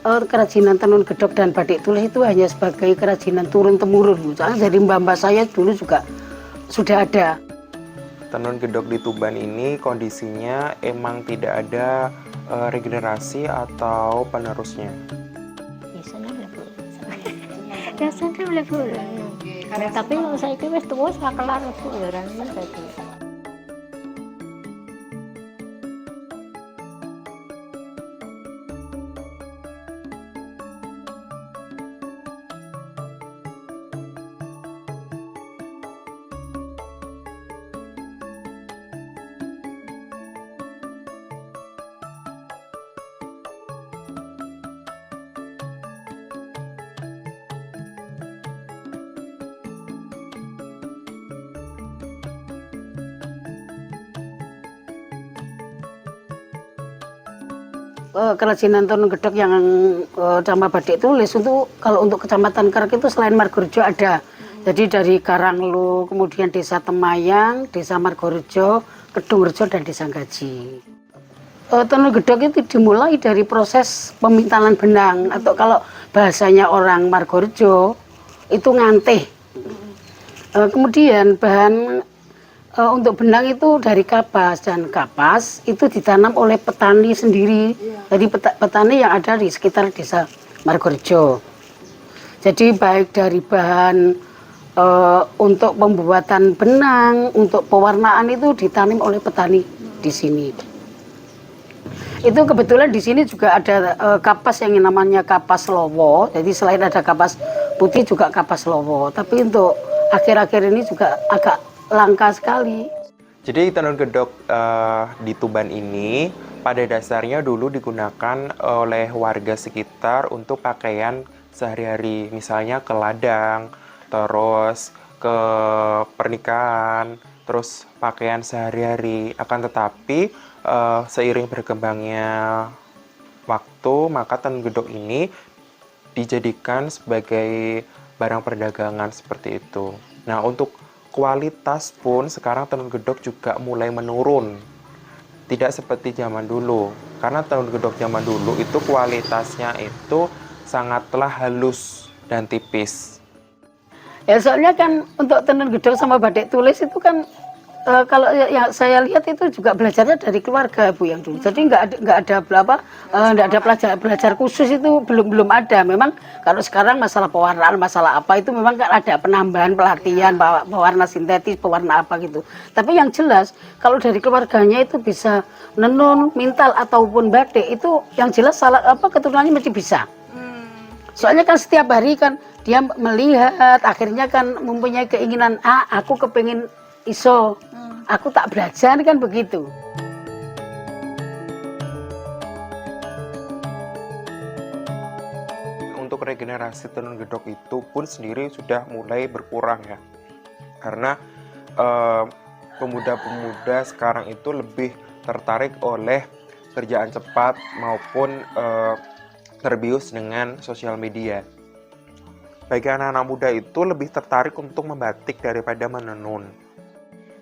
kerajinan tenun gedok dan batik tulis itu hanya sebagai kerajinan turun-temurun. Soalnya dari mbak-mbak saya dulu juga sudah ada. Tenun gedok di Tuban ini kondisinya emang tidak ada regenerasi atau penerusnya. Biasanya Bu. Biasanya boleh Bu. Tapi saya itu wis tuwa sak kelar Bu ya ora dadi. Kerajinan tenun gedok yang sama batik tulis untuk kalau untuk Kecamatan Kerek itu selain Margorejo ada. Jadi dari Karanglo, kemudian Desa Temayang, Desa Margorejo, Kedungrejo dan Desa Gaji. Tenun gedok itu dimulai dari proses pemintalan benang atau kalau bahasanya orang Margorejo itu nganteh. Kemudian bahan untuk benang itu dari kapas, dan kapas itu ditanam oleh petani sendiri. Jadi petani yang ada di sekitar Desa Margorejo. Jadi baik dari bahan untuk pembuatan benang, untuk pewarnaan itu ditanam oleh petani di sini. Itu kebetulan di sini juga ada kapas yang namanya kapas lowo. Jadi selain ada kapas putih juga kapas lowo. Tapi untuk akhir-akhir ini juga agak langka sekali. Jadi tenun gedok di Tuban ini pada dasarnya dulu digunakan oleh warga sekitar untuk pakaian sehari-hari, misalnya ke ladang, terus ke pernikahan, terus pakaian sehari-hari. Akan tetapi seiring berkembangnya waktu, maka tenun gedok ini dijadikan sebagai barang perdagangan seperti itu. Nah, untuk kualitas pun sekarang tenun gedok juga mulai menurun. Tidak seperti zaman dulu. Karena tenun gedok zaman dulu itu kualitasnya itu sangatlah halus dan tipis. Ya soalnya kan untuk tenun gedok sama batik tulis itu kan kalau yang saya lihat itu juga belajarnya dari keluarga Bu yang dulu. Jadi nggak ada belajar khusus itu belum ada. Memang kalau sekarang masalah pewarnaan, masalah apa itu memang kan ada penambahan pelatihan pewarna sintetis, pewarna apa gitu. Tapi yang jelas kalau dari keluarganya itu bisa menenun, mintal ataupun batik itu yang jelas salah apa keturunannya mesti bisa. Soalnya kan setiap hari kan dia melihat, akhirnya kan mempunyai keinginan, aku kepingin iso, aku tak belajar kan begitu. Untuk regenerasi tenun gedok itu pun sendiri sudah mulai berkurang ya. Karena pemuda-pemuda sekarang itu lebih tertarik oleh kerjaan cepat maupun terbius dengan sosial media. Bagi anak-anak muda itu lebih tertarik untuk membatik daripada menenun.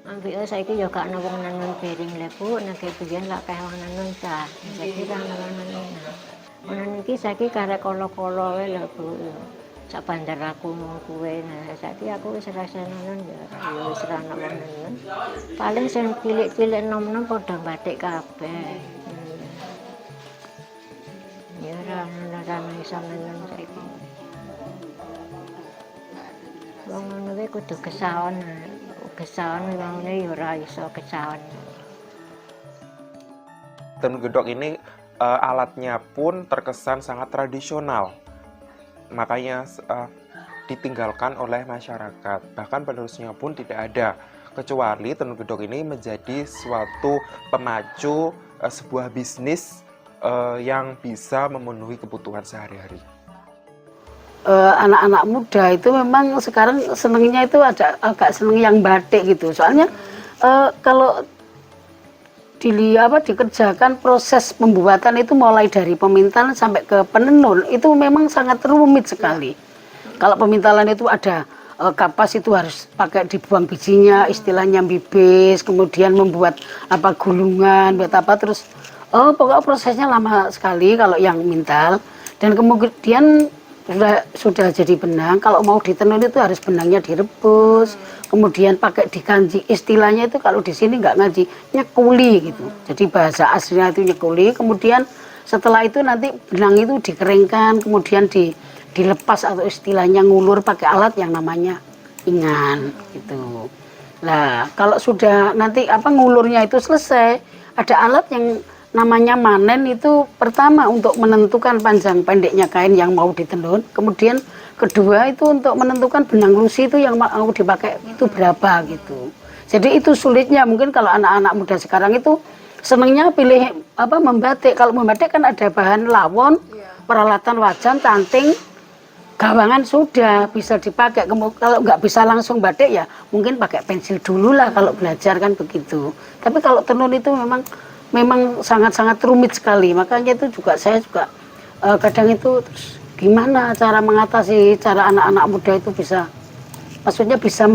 Ambek saiki yo gak ana wong nenun piring lho Bu, nek biyen lak kae wong nenun ta. Saiki ra ana wong nenun. Nenun iki saiki karek kolo-kolo wae lho Bu. Sak bandar aku mung kuwe. Nah, saiki aku wis ra nenun ya wis ra ana wong nenun. Paling sing cilik-cilik nom-nom padha batik kabeh. Ya ra iso nenun saiki. Wong ngono kuwi kudu kesaon. Kesawan memangnya ora iso kesawan. Tenun gedok ini alatnya pun terkesan sangat tradisional. Makanya ditinggalkan oleh masyarakat. Bahkan penerusnya pun tidak ada. Kecuali tenun gedok ini menjadi suatu pemacu sebuah bisnis yang bisa memenuhi kebutuhan sehari-hari. Anak-anak muda itu memang sekarang senengnya itu agak seneng yang batik gitu. Soalnya kalau dikerjakan proses pembuatan itu mulai dari pemintalan sampai ke penenun itu memang sangat rumit sekali. Kalau pemintalan itu ada kapas itu harus pakai dibuang bijinya, istilahnya bibis, kemudian membuat gulungan, buat apa terus pokoknya prosesnya lama sekali kalau yang mintal. Dan kemudian sudah jadi benang, kalau mau ditenun itu harus benangnya direbus, kemudian pakai dikanji. Istilahnya itu kalau di sini nggak ngaji, nyekuli gitu. Jadi bahasa aslinya itu nyekuli. Kemudian setelah itu nanti benang itu dikeringkan, kemudian dilepas atau istilahnya ngulur pakai alat yang namanya ingan gitu. Nah, kalau sudah nanti ngulurnya itu selesai, ada alat yang namanya manen. Itu pertama untuk menentukan panjang pendeknya kain yang mau ditenun, kemudian kedua itu untuk menentukan benang lusi itu yang mau dipakai itu berapa gitu. Jadi itu sulitnya, mungkin kalau anak-anak muda sekarang itu senangnya pilih membatik. Kalau membatik kan ada bahan lawon, peralatan wajan, canting, gawangan sudah bisa dipakai. Kalau nggak bisa langsung batik ya mungkin pakai pensil dulu lah kalau belajar kan begitu. Tapi kalau tenun itu memang sangat-sangat rumit sekali. Makanya itu juga saya juga kadang itu terus gimana cara mengatasi, cara anak-anak muda itu bisa, maksudnya bisa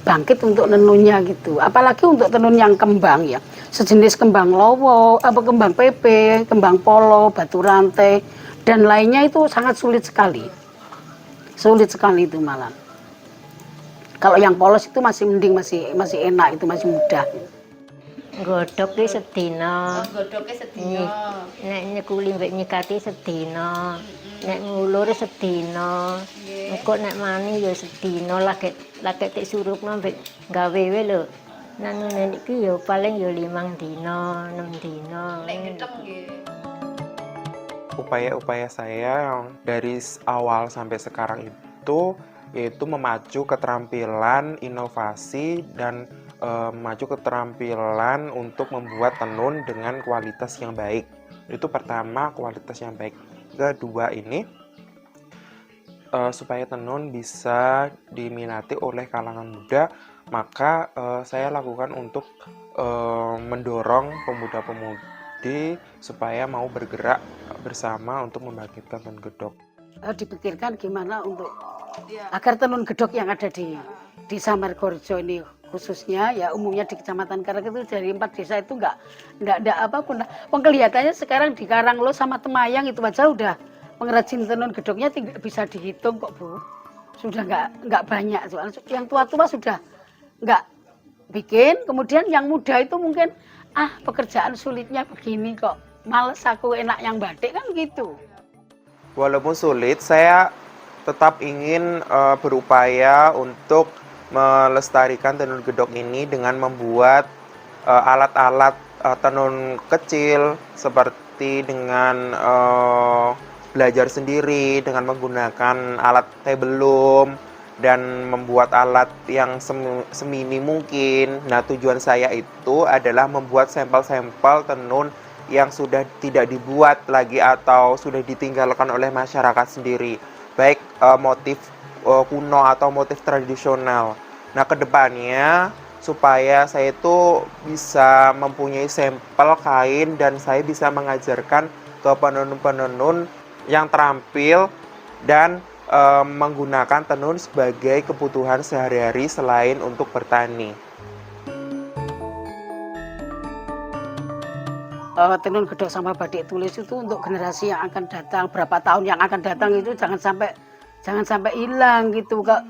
bangkit untuk nenunnya gitu. Apalagi untuk tenun yang kembang ya, sejenis kembang lowo, kembang pepe, kembang polo, batu rantai dan lainnya itu sangat sulit sekali itu malah. Kalau yang polos itu masih mending, masih enak, itu masih mudah. Godhok ki sedina. Godhoke sedina. Nek nyekuli mbek nyekati sedina. Nek ngulur sedina. Engko nek mani ya sedina lagi tik surupno mbek gawe wae lho. Nanune iki ya paling ya 5 dina, 6 dina. Nek gethek nggih. Upaya-upaya saya yang dari awal sampai sekarang itu yaitu memacu keterampilan inovasi dan memacu keterampilan untuk membuat tenun dengan kualitas yang baik. Itu pertama, kualitas yang baik. Kedua ini supaya tenun bisa diminati oleh kalangan muda, maka saya lakukan untuk mendorong pemuda-pemudi supaya mau bergerak bersama untuk membangkitkan tenun gedok. Dipikirkan gimana untuk agar tenun gedok yang ada di Samargorejo ini khususnya ya, umumnya di Kecamatan Karang itu dari 4 desa itu nggak ada apapun. Kelihatannya sekarang di Karanglo sama Temayang itu aja udah pengrajin tenun gedoknya bisa dihitung kok Bu. Sudah nggak banyak, soalnya yang tua-tua sudah nggak bikin. Kemudian yang muda itu mungkin pekerjaan sulitnya begini kok, males aku, enak yang batik kan gitu. Walaupun sulit, saya tetap ingin berupaya untuk melestarikan tenun gedok ini dengan membuat alat-alat tenun kecil seperti dengan belajar sendiri dengan menggunakan alat tebelum dan membuat alat yang semini mungkin. Nah, tujuan saya itu adalah membuat sampel-sampel tenun yang sudah tidak dibuat lagi atau sudah ditinggalkan oleh masyarakat sendiri, baik motif kuno atau motif tradisional. Nah, kedepannya supaya saya itu bisa mempunyai sampel kain dan saya bisa mengajarkan ke penenun-penenun yang terampil dan menggunakan tenun sebagai kebutuhan sehari-hari selain untuk bertani. Tenun gedok sama batik tulis itu untuk generasi yang akan datang, berapa tahun yang akan datang itu jangan sampai hilang gitu Kak.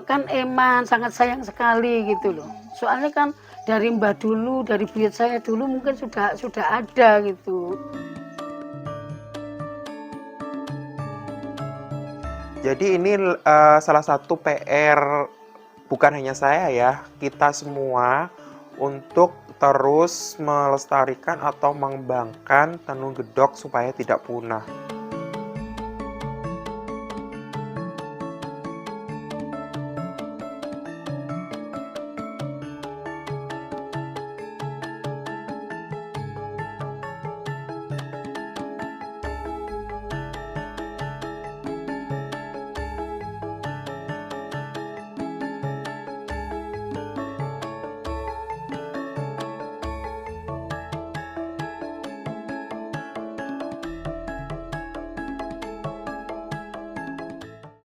Kan Eman sangat sayang sekali gitu loh. Soalnya kan dari mbah dulu, dari buyut saya dulu mungkin sudah ada gitu. Jadi ini salah satu PR bukan hanya saya ya, kita semua untuk terus melestarikan atau mengembangkan tenun gedok supaya tidak punah.